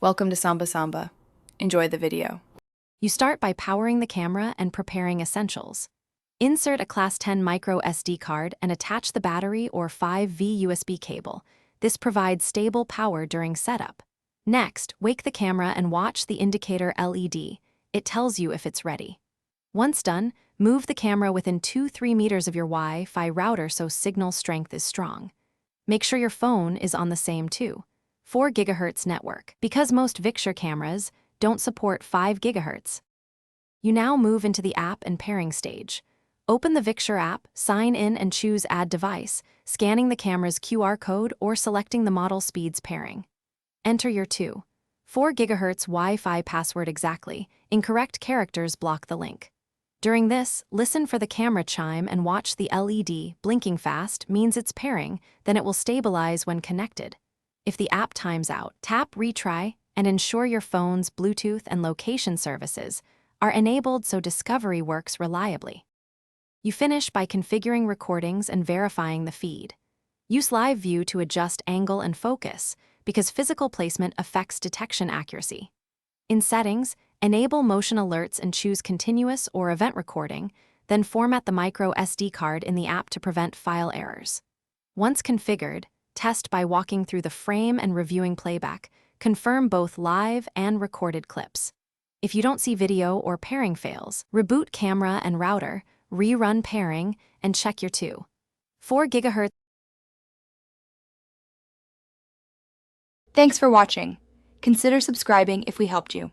Welcome to Samba Samba. Enjoy the video. You start by powering the camera and preparing essentials. Insert a Class 10 micro SD card and attach the battery or 5V USB cable. This provides stable power during setup. Next, wake the camera and watch the indicator LED. It tells you if it's ready. Once done, move the camera within 2-3 meters of your Wi-Fi router so signal strength is strong. Make sure your phone is on the same 4 GHz network, because most Victure cameras don't support 5 GHz. You now move into the app and pairing stage. Open the Victure app, sign in and choose Add Device, scanning the camera's QR code or selecting the model speeds pairing. Enter your 4 GHz Wi-Fi password exactly. Incorrect characters block the link. During this, listen for the camera chime and watch the LED. Blinking fast means it's pairing, then it will stabilize when connected. If the app times out, tap Retry and ensure your phone's Bluetooth and location services are enabled so discovery works reliably. You finish by configuring recordings and verifying the feed. Use Live View to adjust angle and focus, because physical placement affects detection accuracy. In Settings, enable motion alerts and choose continuous or event recording, then format the micro SD card in the app to prevent file errors. Once configured, test by walking through the frame and reviewing playback. Confirm both live and recorded clips. If you don't see video or pairing fails, reboot camera and router, rerun pairing, and check your 4 GHz. Thanks for watching. Consider subscribing if we helped you.